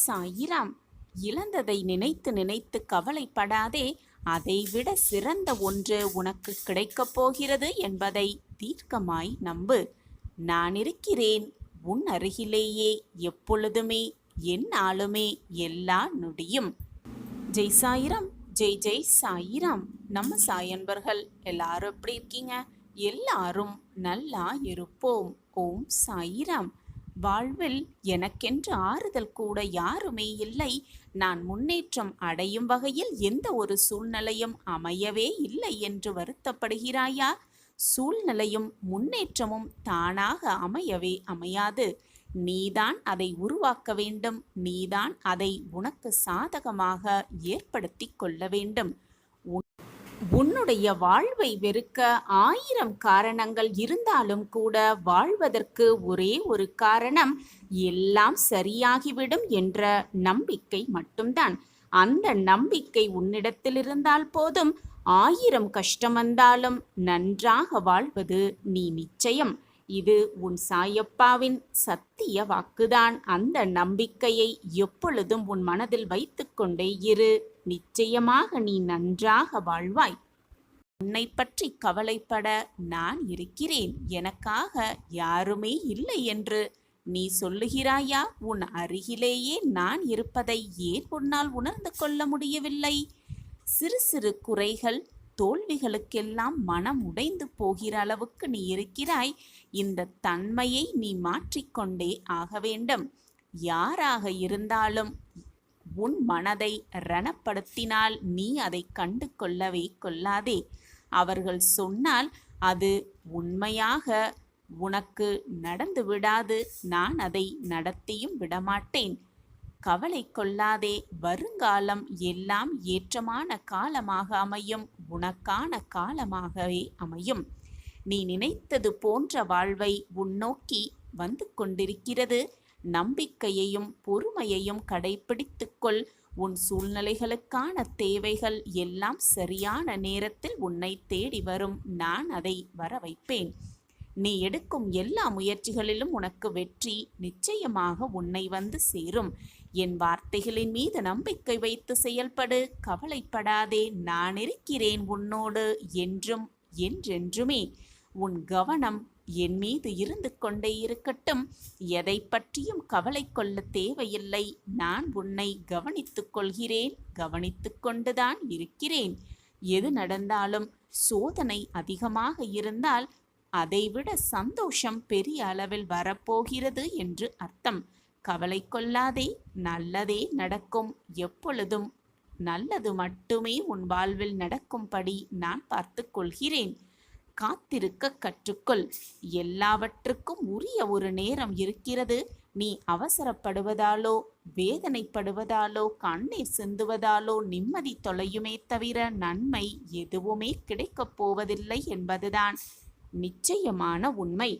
சாயிராம். இழந்ததை நினைத்து நினைத்து கவலைப்படாதே. அதைவிட சிறந்த ஒன்று உனக்கு கிடைக்கப் போகிறது என்பதை தீர்க்கமாய் நம்பு. நான் இருக்கிறேன் உன் அருகிலேயே எப்பொழுதுமே, எந்நாளுமே, எல்லா நொடியும். ஜெய் சாயிராம். ஜெய் ஜெய் சாயிராம். நம்ம சாயன்பர்கள் எல்லாரும் எப்படி இருக்கீங்க? எல்லாரும் நல்லா இருப்போம். ஓம் சாயிராம். வாழ்வில் எனக்கென்று ஆறுதல் கூட யாருமே இல்லை. நான் முன்னேற்றம் அடையும் வகையில் எந்த ஒரு சூழ்நிலையும் அமையவே இல்லை என்று வருத்தப்படுகிறாயா? சூழ்நிலையும் முன்னேற்றமும் தானாக அமையவே அமையாது. நீதான் அதை உருவாக்க வேண்டும். நீதான் அதை உனக்கு சாதகமாக ஏற்படுத்தி கொள்ள வேண்டும். உன்னுடைய வாழ்வை வெறுக்க 1000 காரணங்கள் இருந்தாலும் கூட வாழ்வதற்கு ஒரே ஒரு காரணம், எல்லாம் சரியாகிவிடும் என்ற நம்பிக்கை மட்டும்தான். அந்த நம்பிக்கை உன்னிடத்தில் இருந்தால் போதும். 1000 கஷ்டம் வந்தாலும் நன்றாக வாழ்வது நீ நிச்சயம். இது உன் சாயப்பாவின் சத்திய வாக்குதான். அந்த நம்பிக்கையை எப்பொழுதும் உன் மனதில் வைத்து கொண்டே இரு. நிச்சயமாக நீ நன்றாக வாழ்வாய். உன்னை பற்றி கவலைப்பட நான் இருக்கிறேன். எனக்காக யாருமே இல்லை என்று நீ சொல்லுகிறாயா? உன் அருகிலேயே நான் இருப்பதை ஏன் உன்னால் உணர்ந்து கொள்ள முடியவில்லை? சிறு சிறு குறைகள், தோல்விகளுக்கெல்லாம் மனம் உடைந்து போகிற அளவுக்கு நீ இருக்கிறாய். இந்த தன்மையை நீ மாற்றிக்கொண்டே ஆக வேண்டும். யாராக இருந்தாலும் உன் மனதை ரணப்படுத்தினால் நீ அதை கண்டு கொள்ளவே கொள்ளாதே. அவர்கள் சொன்னால் அது உண்மையாக உனக்கு நடந்து விடாது. நான் அதை நடத்தியும் விடமாட்டேன். கவலை கொள்ளாதே. வருங்காலம் எல்லாம் ஏற்றமான காலமாக அமையும். உனக்கான காலமாகவே அமையும். நீ நினைத்தது போன்ற வாழ்வை உன்னோக்கி வந்து கொண்டிருக்கிறது. நம்பிக்கையையும் பொறுமையையும் கடைபிடித்துக்கொள். உன் சூழ்நிலைகளுக்கான தேவைகள் எல்லாம் சரியான நேரத்தில் உன்னை தேடி வரும். நான் அதை வர வைப்பேன். நீ எடுக்கும் எல்லா முயற்சிகளிலும் உனக்கு வெற்றி நிச்சயமாக உன்னை வந்து சேரும். என் வார்த்தைகளின் மீது நம்பிக்கை வைத்து செயல்படு. கவலைப்படாதே. நான் இருக்கிறேன் உன்னோடு என்றும் என்றென்றுமே. உன் கவனம் என் மீது இருந்து கொண்டே இருக்கட்டும். எதை பற்றியும் கவலை கொள்ள தேவையில்லை. நான் உன்னை கவனித்துக் கொள்கிறேன். கவனித்து கொண்டுதான் இருக்கிறேன். எது நடந்தாலும் சோதனை அதிகமாக இருந்தால் அதைவிட சந்தோஷம் பெரிய அளவில் வரப்போகிறது என்று அர்த்தம். கவலை கொள்ளாதே. நல்லதே நடக்கும். எப்பொழுதும் நல்லது மட்டுமே உன் வாழ்வில் நடக்கும்படி நான் பார்த்து கொள்கிறேன். காத்திருக்க கற்றுக்கொள். எல்லாவற்றுக்கும் உரிய ஒரு நேரம் இருக்கிறது. நீ அவசரப்படுவதாலோ, வேதனைப்படுவதாலோ, கண்ணீர் சிந்துவதாலோ நிம்மதி தொலையுமே தவிர நன்மை எதுவுமே கிடைக்கப் போவதில்லை என்பதுதான் நிச்சயமான உண்மை.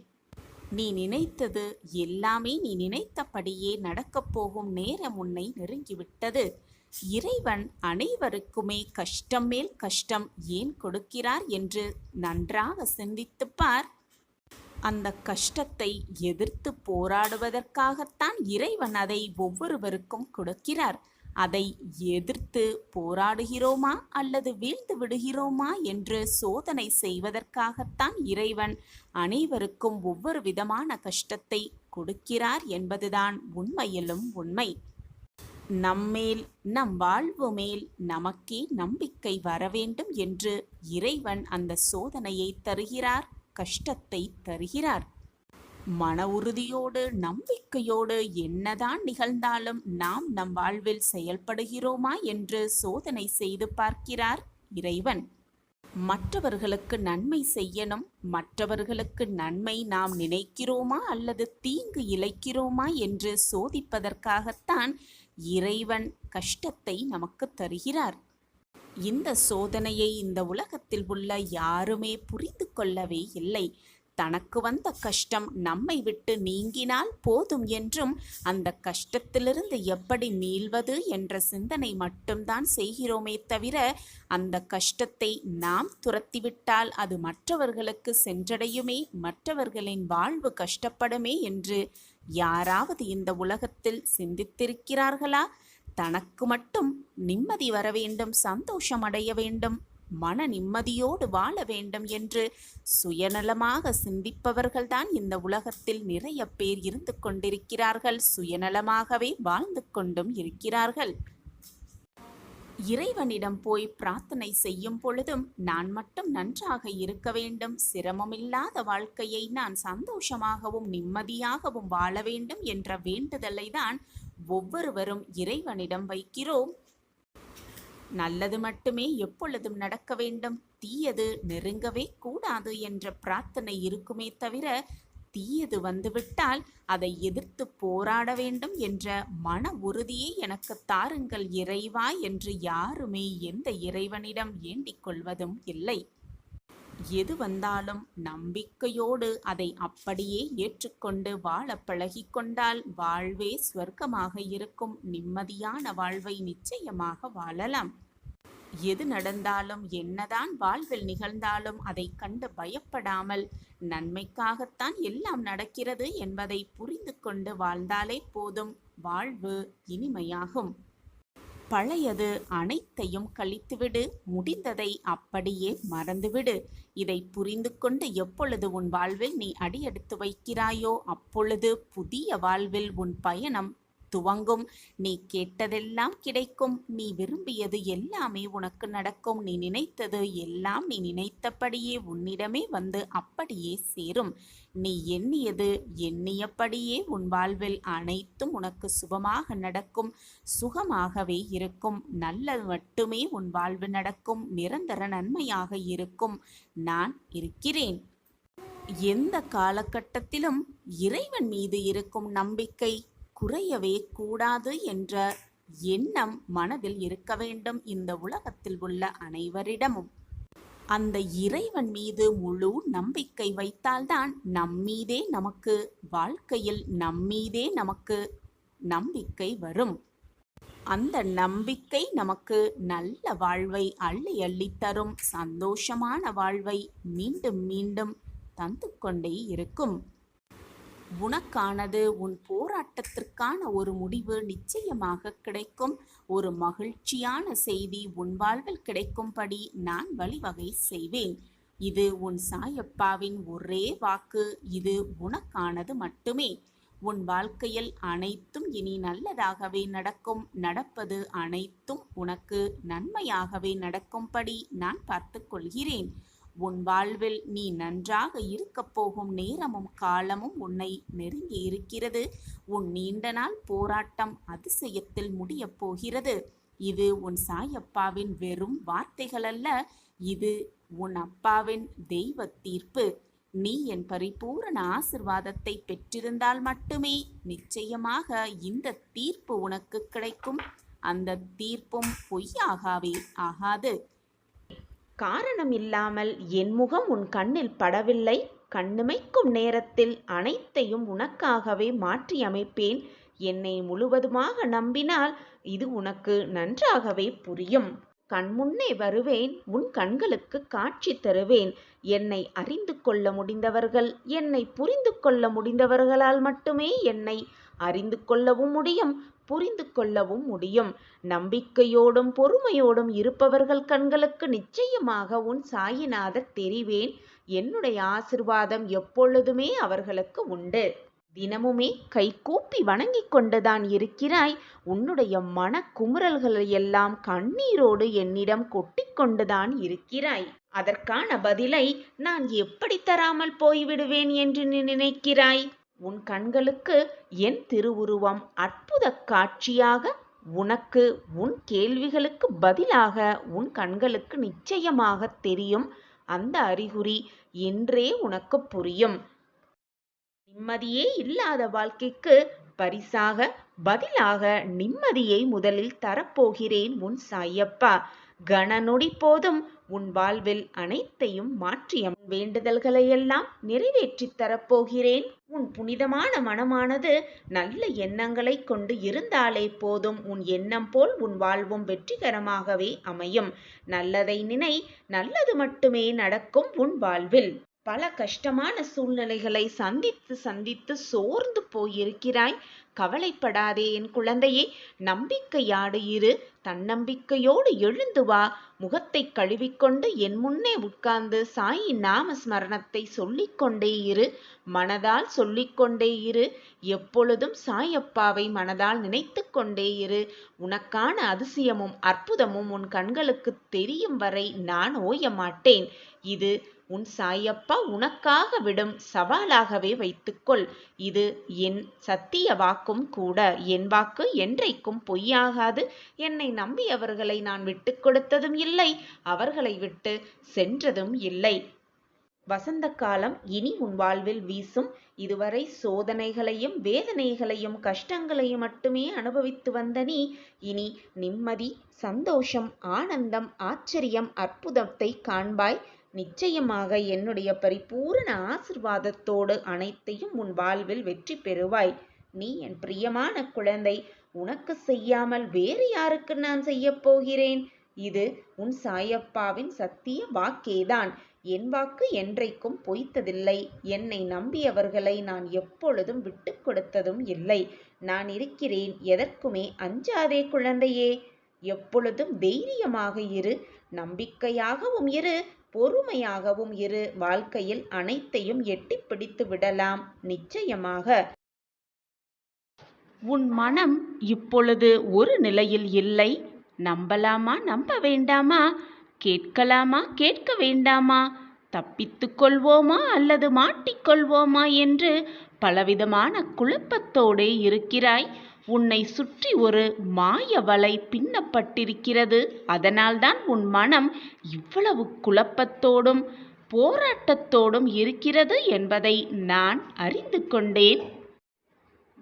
நீ நினைத்தது எல்லாமே நீ நினைத்தபடியே நடக்கப் போகும் நேரம் உன்னை நெருங்கிவிட்டது. இறைவன் அனைவருக்குமே கஷ்டம் மேல் கஷ்டம் ஏன் கொடுக்கிறார் என்று நன்றாக சிந்தித்துப் பார். அந்த கஷ்டத்தை எதிர்த்து போராடுவதற்காகத்தான் இறைவன் அதை ஒவ்வொருவருக்கும் கொடுக்கிறார். அதை எதிர்த்து போராடுகிறோமா அல்லது வீழ்ந்து விடுகிறோமா என்று சோதனை செய்வதற்காகத்தான் இறைவன் அனைவருக்கும் ஒவ்வொரு விதமான கஷ்டத்தை கொடுக்கிறார் என்பதுதான் உண்மையிலும் உண்மை. நம்மேல், நம் வாழ்வு மேல் நமக்கே நம்பிக்கை வர வேண்டும் என்று இறைவன் அந்த சோதனையை தருகிறார், கஷ்டத்தை தருகிறார். மன உறுதியோடு நம்பிக்கையோடு என்னதான் நிகழ்ந்தாலும் நாம் நம் வாழ்வில் செயல்படுகிறோமா என்று சோதனை செய்து பார்க்கிறார் இறைவன். மற்றவர்களுக்கு நன்மை செய்யணும். மற்றவர்களுக்கு நன்மை நாம் நினைக்கிறோமா அல்லது தீங்கு இழைக்கிறோமா என்று சோதிப்பதற்காகத்தான் இறைவன் கஷ்டத்தை நமக்கு தருகிறார். இந்த சோதனையை இந்த உலகத்தில் உள்ள யாருமே புரிந்து கொள்ளவே இல்லை. தனக்கு வந்த கஷ்டம் நம்மை விட்டு நீங்கினால் போதும் என்றும் அந்த கஷ்டத்திலிருந்து எப்படி மீள்வது என்ற சிந்தனை மட்டும்தான் செய்கிறோமே தவிர அந்த கஷ்டத்தை நாம் துரத்திவிட்டால் அது மற்றவர்களுக்கு சென்றடையுமே, மற்றவர்களின் வாழ்வு கஷ்டப்படுமே என்று யாராவது இந்த உலகத்தில் சிந்தித்திருக்கிறார்களா? தனக்கு மட்டும் நிம்மதி வர வேண்டும், சந்தோஷம் அடைய வேண்டும், மன நிம்மதியோடு வாழ வேண்டும் என்று சுயநலமாக சிந்திப்பவர்கள்தான் இந்த உலகத்தில் நிறைய பேர் இருந்து கொண்டிருக்கிறார்கள். சுயநலமாகவே வாழ்ந்து கொண்டும் இருக்கிறார்கள். இறைவனிடம் போய் பிரார்த்தனை செய்யும் பொழுதும் நான் மட்டும் நன்றாக இருக்க வேண்டும், சிரமமில்லாத வாழ்க்கையை நான் சந்தோஷமாகவும் நிம்மதியாகவும் வாழ வேண்டும் என்ற வேண்டுதலை தான் ஒவ்வொருவரும் இறைவனிடம் வைக்கிறோம். நல்லது மட்டுமே எப்பொழுதும் நடக்க வேண்டும், தீயது நெருங்கவே கூடாது என்ற பிரார்த்தனை இருக்குமே தவிர, தீயது வந்துவிட்டால் அதை எதிர்த்து போராட வேண்டும் என்ற மன உறுதியை எனக்கு தாருங்கள் இறைவா என்று யாருமே எந்த இறைவனிடம் வேண்டிக் கொள்வதும் இல்லை. எது வந்தாலும் நம்பிக்கையோடு அதை அப்படியே ஏற்றுக்கொண்டு வாழ பழகிக்கொண்டால் வாழ்வே ஸ்வர்க்கமாக இருக்கும். நிம்மதியான வாழ்வை நிச்சயமாக வாழலாம். எது நடந்தாலும் என்னதான் வாழ்வில் நிகழ்ந்தாலும் அதை கண்டு பயப்படாமல் நன்மைக்காகத்தான் எல்லாம் நடக்கிறது என்பதை புரிந்து கொண்டு வாழ்ந்தாலே போதும், வாழ்வு இனிமையாகும். பழையது அனைத்தையும் கழித்துவிடு, முடிந்ததை அப்படியே மறந்துவிடு. இதை புரிந்து கொண்டு எப்பொழுது உன் வாழ்வில் நீ அடியெடுத்து வைக்கிறாயோ அப்பொழுது புதிய வாழ்வில் உன் பயணம் துவங்கும். நீ கேட்டதெல்லாம் கிடைக்கும், நீ விரும்பியது எல்லாமே உனக்கு நடக்கும், நீ நினைத்தது எல்லாம் நீ நினைத்தபடியே உன்னிடமே வந்து அப்படியே சேரும். நீ எண்ணியது எண்ணியபடியே உன் வாழ்வில் அனைத்தும் உனக்கு சுபமாக நடக்கும், சுகமாகவே இருக்கும். நல்லது மட்டுமே உன் வாழ்வு நடக்கும், நிரந்தர நன்மையாக இருக்கும். நான் இருக்கிறேன். எந்த காலகட்டத்திலும் இறைவன் மீது இருக்கும் நம்பிக்கை குறையவே கூடாது என்ற எண்ணம் மனதில் இருக்க வேண்டும் இந்த உலகத்தில் உள்ள அனைவரிடமும். அந்த இறைவன் மீது முழு நம்பிக்கை வைத்தால்தான் நம்மீதே நமக்கு வாழ்க்கையில் நம்மீதே நமக்கு நம்பிக்கை வரும். அந்த நம்பிக்கை நமக்கு நல்ல வாழ்வை அள்ளி அள்ளி தரும், சந்தோஷமான வாழ்வை மீண்டும் மீண்டும் தந்து கொண்டே இருக்கும். உனக்கானது உன் போராட்டத்திற்கான ஒரு முடிவு நிச்சயமாக கிடைக்கும். ஒரு மகிழ்ச்சியான செய்தி உன் வாழ்வில் கிடைக்கும்படி நான் வழிவகை செய்வேன். இது உன் சாயப்பாவின் ஒரே வாக்கு. இது உனக்கானது மட்டுமே. உன் வாழ்க்கையில் அனைத்தும் இனி நல்லதாகவே நடக்கும். நடப்பது அனைத்தும் உனக்கு நன்மையாகவே நடக்கும்படி நான் பார்த்து கொள்கிறேன். உன் வாழ்வில் நீ நன்றாக இருக்கப் போகும் நேரமும் காலமும் உன்னை நெருங்கி இருக்கிறது. உன் நீண்ட நாள் போராட்டம் அதிசயத்தில் முடியப் போகிறது. இது உன் சாயப்பாவின் வெறும் வார்த்தைகள் அல்ல, இது உன் அப்பாவின் தெய்வ தீர்ப்பு. நீ என் பரிபூரண ஆசிர்வாதத்தை பெற்றிருந்தால் மட்டுமே நிச்சயமாக இந்த தீர்ப்பு உனக்கு கிடைக்கும். அந்த தீர்ப்பும் பொய்யாகவே ஆகாது. காரணம் இல்லாமல் என் முகம் உன் கண்ணில் படவில்லை. கண்ணிமைக்கும் நேரத்தில் அனைத்தையும் உனக்காகவே மாற்றி அமைப்பேன். என்னை முழுவதுமாக நம்பினால் இது உனக்கு நன்றாகவே புரியும். கண்முன்னே வருவேன், உன் கண்களுக்கு காட்சி தருவேன். என்னை அறிந்து கொள்ள முடிந்தவர்கள், என்னை புரிந்து கொள்ள முடிந்தவர்களால் மட்டுமே என்னை அறிந்து கொள்ளவும் முடியும், புரிந்து கொள்ளவும் முடியும். நம்பிக்கையோடும் பொறுமையோடும் இருப்பவர்கள் கண்களுக்கு நிச்சயமாக உன் சாயிநாதர் தெரிவேன். என்னுடைய ஆசிர்வாதம் எப்பொழுதுமே அவர்களுக்கு உண்டு. தினமுமே கைகூப்பி வணங்கிக் கொண்டுதான் இருக்கிறாய். உன்னுடைய மன குமுறல்களை எல்லாம் கண்ணீரோடு என்னிடம் கொட்டிக்கொண்டுதான் இருக்கிறாய். அதற்கான பதிலை நான் எப்படி தராமல் போய்விடுவேன் என்று நீ நினைக்கிறாய்? உன் கண்களுக்கு என் திருவுருவம் அற்புத காட்சியாக, உனக்கு உன் கேள்விகளுக்கு பதிலாக உன் கண்களுக்கு நிச்சயமாக தெரியும். அந்த அறிகுறி என்றே உனக்கு புரியும். நிம்மதியே இல்லாத வாழ்க்கைக்கு பரிசாக பதிலாக நிம்மதியை முதலில் தரப்போகிறேன் உன் சாயப்பா. கணநொடி போதும் உன் வாழ்வில் அனைத்தையும் மாற்றிய வேண்டுதல்களையெல்லாம் நிறைவேற்றி தரப்போகிறேன். உன் புனிதமான மனமானது நல்ல எண்ணங்களை கொண்டு இருந்தாலே போதும். உன் எண்ணம் போல் உன் வாழ்வும் வெற்றிகரமாகவே அமையும். நல்லதை நினை, நல்லது மட்டுமே நடக்கும் உன் வாழ்வில். பல கஷ்டமான சூழ்நிலைகளை சந்தித்து சந்தித்து சோர்ந்து போயிருக்கிறாய். கவலைப்படாதே என் குழந்தையே. நம்பிக்கையாடு இரு. தன்னம்பிக்கையோடு எழுந்து வா. முகத்தை கழுவிக்கொண்டு என் முன்னே உட்கார்ந்து சாயின் நாம ஸ்மரணத்தை சொல்லிக்கொண்டே இரு. மனதால் சொல்லிக்கொண்டே இரு. எப்பொழுதும் சாயப்பாவை மனதால் நினைத்து கொண்டே இரு. உனக்கான அதிசயமும் அற்புதமும் உன் கண்களுக்கு தெரியும் வரை நான் ஓய மாட்டேன். இது உன் சாயப்பா உனக்காக விடும் சவாலாகவே வைத்துக்கொள். இது என் சத்திய வாக்கும் கூட. என் வாக்கு என்றைக்கும் பொய்யாகாது. என்னை நம்பியவர்களை நான் விட்டு கொடுத்ததும் இல்லை, அவர்களை விட்டு சென்றதும் இல்லை. வசந்த காலம் இனி உன் வாழ்வில் வீசும். இதுவரை சோதனைகளையும் வேதனைகளையும் கஷ்டங்களையும் மட்டுமே அனுபவித்து வந்த நீ இனி நிம்மதி, சந்தோஷம், ஆனந்தம், ஆச்சரியம், அற்புதத்தை காண்பாய். நிச்சயமாக என்னுடைய பரிபூரண ஆசிர்வாதத்தோடு அனைத்தையும் உன் வாழ்வில் வெற்றி பெறுவாய். நீ என் பிரியமான குழந்தை. உனக்கு செய்யாமல் வேறு யாருக்கு நான் செய்ய போகிறேன்? இது உன் சாயப்பாவின் சத்திய வாக்கேதான். என் வாக்கு என்றைக்கும் பொய்த்ததில்லை. என்னை நம்பியவர்களை நான் எப்பொழுதும் விட்டு கொடுத்ததும் இல்லை. நான் இருக்கிறேன். எதற்குமே அஞ்சாதே குழந்தையே. எப்பொழுதும் தைரியமாக இரு. நம்பிக்கையாகவும் இரு. பொறுமையாகவும் இரு. வாழ்க்கையில் அனைத்தையும் எட்டி பிடித்து விடலாம் நிச்சயமாக. உன் மனம் இப்பொழுது ஒரு நிலையில் இல்லை. நம்பலாமா நம்ப வேண்டாமா? கேட்கலாமா கேட்க வேண்டாமா? தப்பித்து கொள்வோமா அல்லது மாட்டிக்கொள்வோமா என்று பலவிதமான குழப்பத்தோடே இருக்கிறாய். உன்னை சுற்றி ஒரு மாய வலை பின்னப்பட்டிருக்கிறது. அதனால்தான் உன் மனம் இவ்வளவு குழப்பத்தோடும் போராட்டத்தோடும் இருக்கிறது என்பதை நான் அறிந்து கொண்டேன்.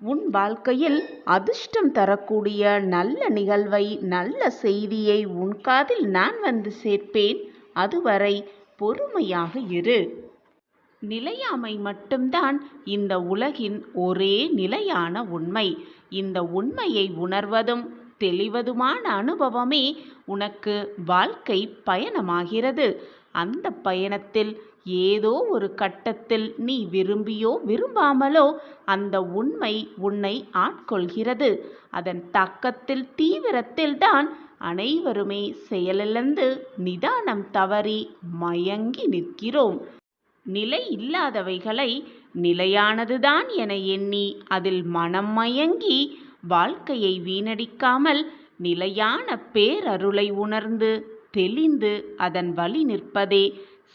உன் வாழ்க்கையில் அதிர்ஷ்டம் தரக்கூடிய நல்ல நிகழ்வை, நல்ல செய்தியை உன் காதில் நான் வந்து சேர்ப்பேன். அதுவரை பொறுமையாக இரு. நிலையாமை மட்டும்தான் இந்த உலகின் ஒரே நிலையான உண்மை. இந்த உண்மையை உணர்வதும் தெளிவதுமான அனுபவமே உனக்கு வாழ்க்கை பயணமாகிறது. அந்த பயணத்தில் ஏதோ ஒரு கட்டத்தில் நீ விரும்பியோ விரும்பாமலோ அந்த உண்மை உன்னை ஆட்கொள்கிறது. அதன் தாக்கத்தில் தீவிரத்தில் தான் அனைவருமே செயலிழந்து நிதானம் தவறி மயங்கி நிற்கிறோம். நிலை இல்லாதவைகளை நிலையானதுதான் என எண்ணி அதில் மனம் மயங்கி வாழ்க்கையை வீணடிக்காமல் நிலையான பேரருளை உணர்ந்து தெளிந்து அதன் வழி நிற்பதே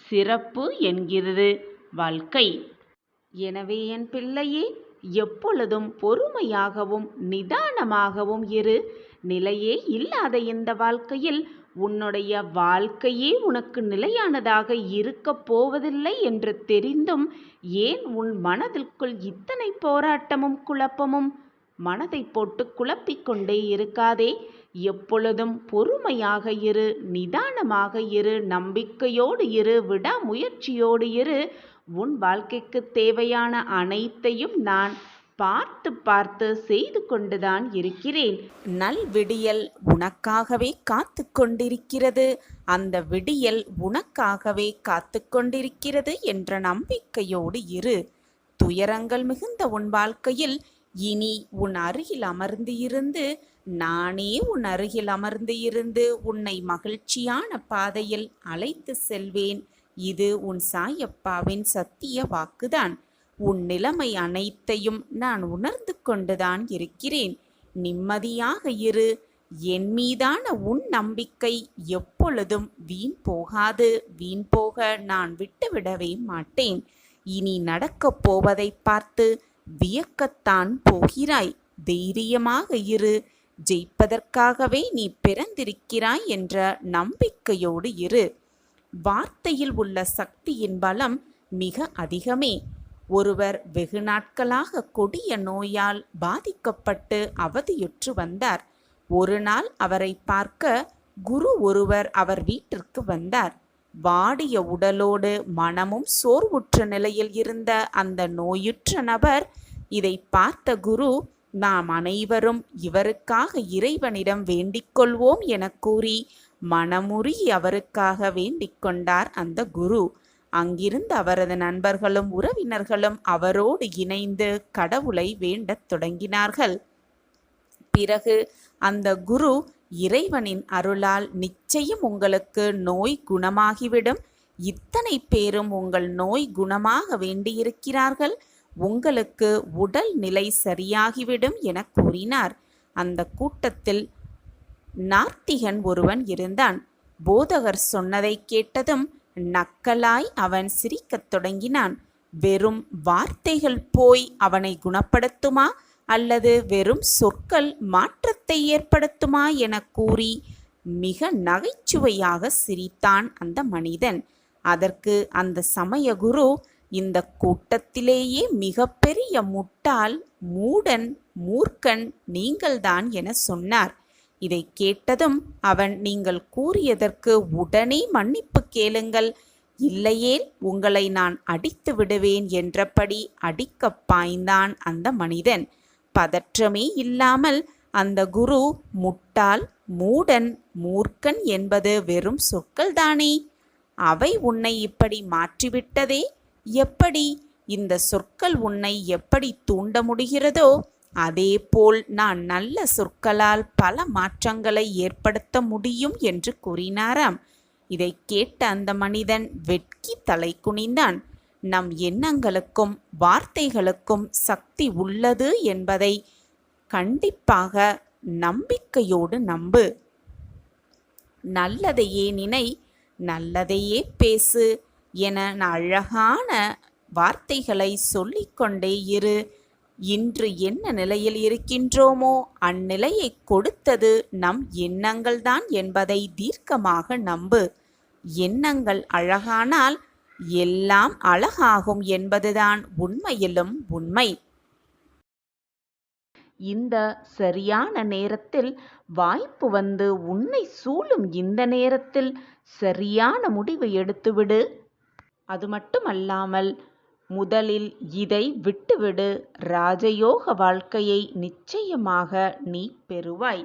சிறப்பு என்கிறது வாழ்க்கை. எனவே என் பிள்ளையே, எப்பொழுதும் பொறுமையாகவும் நிதானமாகவும் இரு. நிலையே இல்லாத இந்த வாழ்க்கையில் உன்னுடைய வாழ்க்கையே உனக்கு நிலையானதாக இருக்கப் போவதில்லை என்று தெரிந்தும் ஏன் உன் மனதிற்குள் இத்தனை போராட்டமும் குழப்பமும்? மனதை போட்டு குழப்பிக்கொண்டே இருக்காதே. எப்பொழுதும் பொறுமையாக இரு, நிதானமாக இரு, நம்பிக்கையோடு இரு, விடாமுயற்சியோடு இரு. உன் வாழ்க்கைக்கு தேவையான அனைத்தையும் நான் பார்த்து பார்த்து செய்து கொண்டுதான் இருக்கிறேன். நல்விடியல் உனக்காகவே காத்து கொண்டிருக்கிறது. அந்த விடியல் உனக்காகவே காத்து கொண்டிருக்கிறது என்ற நம்பிக்கையோடு இரு. துயரங்கள் மிகுந்த உன் வாழ்க்கையில் இனி உன் அருகில் அமர்ந்து இருந்து, நானே உன் அருகில் அமர்ந்து இருந்து உன்னை மகிழ்ச்சியான பாதையில் அழைத்து செல்வேன். இது உன் சாயப்பாவின் சத்திய வாக்குதான். உன் நிலைமை அனைத்தையும் நான் உணர்ந்து கொண்டுதான் இருக்கிறேன். நிம்மதியாக இரு. என் மீதான உன் நம்பிக்கை எப்பொழுதும் வீண் போகாது. வீண் போக நான் விட்டுவிடவே மாட்டேன். இனி நடக்கப் போவதை பார்த்து வியக்கத்தான் போகிறாய். தைரியமாக இரு. ஜெயிப்பதற்காகவே நீ பிறந்திருக்கிறாய் என்ற நம்பிக்கையோடு இரு. வார்த்தையில் உள்ள சக்தியின் பலம் மிக அதிகமே. ஒருவர் வெகு நாட்களாக கொடிய நோயால் பாதிக்கப்பட்டு அவதியுற்று வந்தார். ஒரு நாள் அவரை பார்க்க குரு ஒருவர் அவர் வீட்டிற்கு வந்தார். வாடிய உடலோடு மனமும் சோர்வுற்ற நிலையில் இருந்த அந்த நோயுற்ற நபர் இதை பார்த்த குரு, நாம் அனைவரும் இவருக்காக இறைவனிடம் வேண்டிக்கொள்வோம் என கூறி மனமுருகி அவருக்காக வேண்டிக் கொண்டார் அந்த குரு. அங்கிருந்த அவரது நண்பர்களும் உறவினர்களும் அவரோடு இணைந்து கடவுளை வேண்டத் தொடங்கினார்கள். பிறகு அந்த குரு, இறைவனின் அருளால் நிச்சயம் உங்களுக்கு நோய் குணமாகிவிடும். இத்தனை பேரும் உங்கள் நோய் குணமாக வேண்டியிருக்கிறார்கள். உங்களுக்கு உடல் நிலை சரியாகிவிடும் என கூறினார். அந்த கூட்டத்தில் நார்த்திகன் ஒருவன் இருந்தான். போதகர் சொன்னதை கேட்டதும் நக்கலாய் அவன் சிரிக்கத் தொடங்கினான். வெறும் வார்த்தைகள் போய் அவனை குணப்படுத்துமா அல்லது வெறும் சொற்கள் மாற்றத்தை ஏற்படுத்துமா என கூறி மிக நகைச்சுவையாக சிரித்தான் அந்த மனிதன். அதற்கு அந்த சமய குரு, இந்த கூட்டத்திலேயே மிகப்பெரிய முட்டாள், மூடன், மூர்க்கன் நீங்கள்தான் என சொன்னார். இதை கேட்டதும் அவன், நீங்கள் கூறியதற்கு உடனே மன்னிப்பு கேளுங்கள், இல்லையேல் உங்களை நான் அடித்து விடுவேன் என்றபடி அடிக்கப் பாய்ந்தான் அந்த மனிதன். பதற்றமே இல்லாமல் அந்த குரு, முட்டாள், மூடன், மூர்க்கன் என்பது வெறும் சொற்கள்தானே, அவை உன்னை இப்படி மாற்றிவிட்டதே, எப்படி இந்த சொற்கள் உன்னை எப்படி தூண்ட முடிகிறதோ அதேபோல் நான் நல்ல சொற்களால் பல மாற்றங்களை ஏற்படுத்த முடியும் என்று கூறினாராம். இதை கேட்ட அந்த மனிதன் வெட்கி தலை குனிந்தான். நம் எண்ணங்களுக்கும் வார்த்தைகளுக்கும் சக்தி உள்ளது என்பதை கண்டிப்பாக நம்பிக்கையோடு நம்பு. நல்லதையே நினை, நல்லதையே பேசு என அழகான வார்த்தைகளை சொல்லிக்கொண்டே இரு. இன்று என்ன நிலையில் இருக்கின்றோமோ அந்நிலையை கொடுத்தது நம் எண்ணங்கள்தான் என்பதை தீர்க்கமாக நம்பு. எண்ணங்கள் அழகானால் எல்லாம் அழகாகும் என்பதுதான் உண்மையிலும் உண்மை. இந்த சரியான நேரத்தில் வாய்ப்பு வந்து உன்னை சூழும் இந்த நேரத்தில் சரியான முடிவை எடுத்துவிடு. அது மட்டுமல்லாமல் முதலில் இதை விட்டுவிடு. ராஜயோக வாழ்க்கையை நிச்சயமாக நீ பெறுவாய்.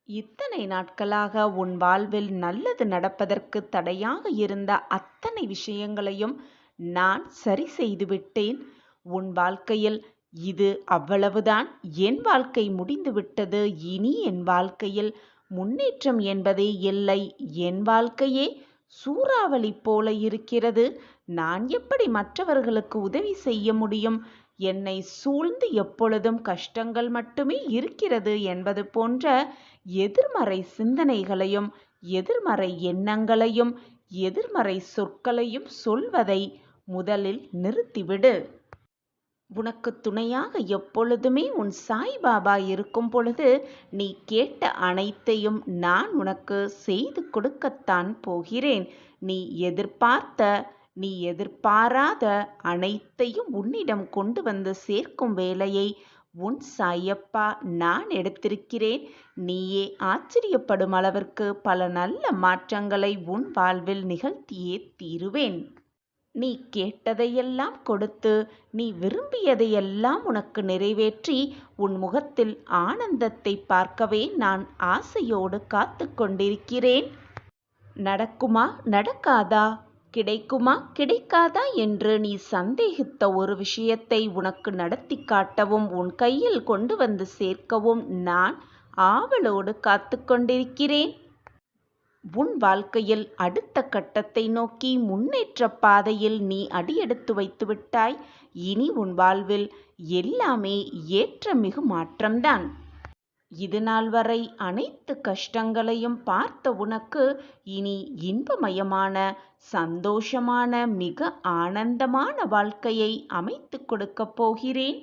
இத்தனை நாட்களாக உன் வாழ்வில் நல்லது நடப்பதற்கு தடையாக இருந்த அத்தனை விஷயங்களையும் நான் சரி செய்துவிட்டேன். உன் வாழ்க்கையில் இது அவ்வளவுதான். என் வாழ்க்கை முடிந்துவிட்டது. இனி என் வாழ்க்கையில் முன்னேற்றம் என்பதே இல்லை. என் வாழ்க்கையே சூறாவளி போல இருக்கிறது. நான் எப்படி மற்றவர்களுக்கு உதவி செய்ய முடியும்? என்னை சூழ்ந்து எப்பொழுதும் கஷ்டங்கள் மட்டுமே இருக்கிறது என்பது போன்ற எதிர்மறை சிந்தனைகளையும் எதிர்மறை எண்ணங்களையும் எதிர்மறை சொற்களையும் சொல்வதை முதலில் நிறுத்திவிடு. உனக்கு துணையாக எப்பொழுதுமே உன் சாய்பாபா இருக்கும் பொழுது நீ கேட்ட அனைத்தையும் நான் உனக்கு செய்து கொடுக்கத்தான் போகிறேன். நீ எதிர்பாராத அனைத்தையும் உன்னிடம் கொண்டு வந்து சேர்க்கும் வேலையை உன் சாயப்பா நான் எடுத்திருக்கிறேன். நீயே ஆச்சரியப்படும் அளவிற்கு பல நல்ல மாற்றங்களை உன் வாழ்வில் நிகழ்த்தியே தீருவேன். நீ கேட்டதையெல்லாம் கொடுத்து நீ விரும்பியதையெல்லாம் உனக்கு நிறைவேற்றி உன் முகத்தில் ஆனந்தத்தை பார்க்கவே நான் ஆசையோடு காத்து கொண்டிருக்கிறேன். நடக்குமா நடக்காதா, கிடைக்குமா கிடைக்காதா என்று நீ சந்தேகித்த ஒரு விஷயத்தை உனக்கு நடத்தி காட்டவும் உன் கையில் கொண்டு வந்து சேர்க்கவும் நான் ஆவலோடு காத்து கொண்டிருக்கிறேன். உன் வாழ்க்கையில் அடுத்த கட்டத்தை நோக்கி முன்னேற்ற பாதையில் நீ அடியெடுத்து வைத்து விட்டாய். இனி உன் வாழ்வில் எல்லாமே ஏற்றமிகு மாற்றம்தான். இது நாள் வரை அனைத்து கஷ்டங்களையும் பார்த்த உனக்கு இனி இன்பமயமான சந்தோஷமான மிக ஆனந்தமான வாழ்க்கையை அமைத்து கொடுக்கப் போகிறேன்.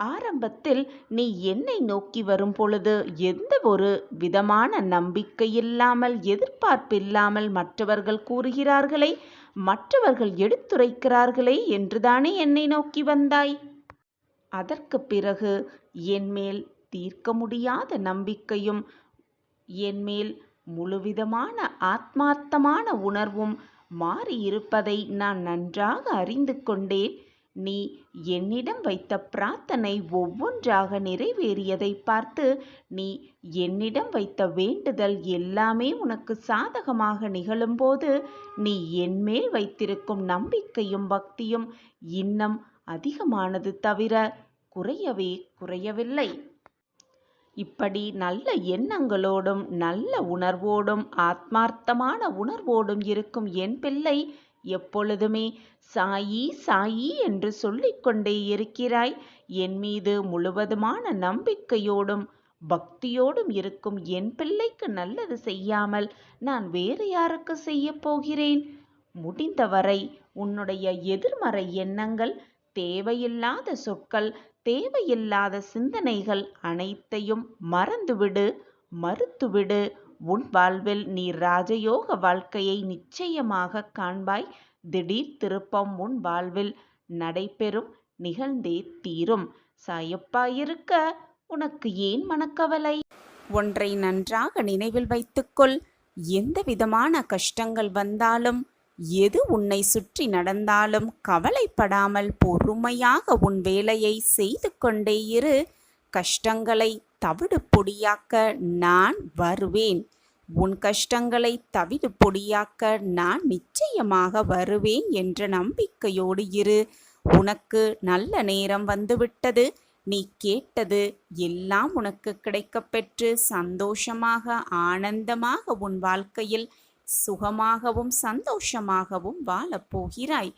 ஆரம்பத்தில் நீ என்னை நோக்கி வரும் பொழுது எந்த ஒரு விதமான நம்பிக்கையில்லாமல் எதிர்பார்ப்பில்லாமல் மற்றவர்கள் கூறுகிறார்களே, மற்றவர்கள் எடுத்துரைக்கிறார்களே என்றுதானே என்னை நோக்கி வந்தாய். அதற்கு பிறகு என்மேல் தீர்க்க முடியாத நம்பிக்கையும் என்மேல் முழுவிதமான ஆத்மார்த்தமான உணர்வும் மாறியிருப்பதை நான் நன்றாக அறிந்து கொண்டேன். நீ என்னிடம் வைத்த பிரார்த்தனை ஒவ்வொன்றாக நிறைவேறியதை பார்த்து நீ என்னிடம் வைத்த வேண்டுதல் எல்லாமே உனக்கு சாதகமாக நிகழும்போது நீ என்மேல் வைத்திருக்கும் நம்பிக்கையும் பக்தியும் இன்னும் அதிகமானது தவிர குறையவே குறையவில்லை. இப்படி நல்ல எண்ணங்களோடும் நல்ல உணர்வோடும் ஆத்மார்த்தமான உணர்வோடும் இருக்கும் என் பிள்ளை எப்பொழுதுமே சாயி சாயி என்று சொல்லிக்கொண்டே இருக்கிறாய். என் மீது முழுவதுமான நம்பிக்கையோடும் பக்தியோடும் இருக்கும் என் பிள்ளைக்கு நல்லது செய்யாமல் நான் வேறு யாருக்கு செய்ய போகிறேன்? முடிந்தவரை உன்னுடைய எதிர்மறை எண்ணங்கள், தேவையில்லாத சொற்கள், தேவையில்லாத சிந்தனைகள் அனைத்தையும் மறந்துவிடு, மறுத்துவிடு. உன் வாழ்வில் நீ ராஜயோக வாழ்க்கையை நிச்சயமாக காண்பாய். திடீர் திருப்பம் உன் வாழ்வில் நடைபெறும், நிகழ்ந்தே தீரும். சாயப்பா இருக்க உனக்கு ஏன் மனக்கவலை? ஒன்றை நன்றாக நினைவில் வைத்துக்கொள். எந்த விதமான கஷ்டங்கள் வந்தாலும், எது உன்னை சுற்றி நடந்தாலும் கவலைப்படாமல் பொறுமையாக உன் வேலையை செய்து கொண்டே இரு. கஷ்டங்களை தவிடு பொடியாக்க நான் வருவேன். உன் கஷ்டங்களை தவிடு பொடியாக்க நான் நிச்சயமாக வருவேன் என்ற நம்பிக்கையோடு இரு. உனக்கு நல்ல நேரம் வந்துவிட்டது. நீ கேட்டது எல்லாம் உனக்கு கிடைக்கப்பெற்று சந்தோஷமாக ஆனந்தமாக உன் வாழ்க்கையில் சுகமாகவும் சந்தோஷமாகவும் வாழப்போகிறாய்.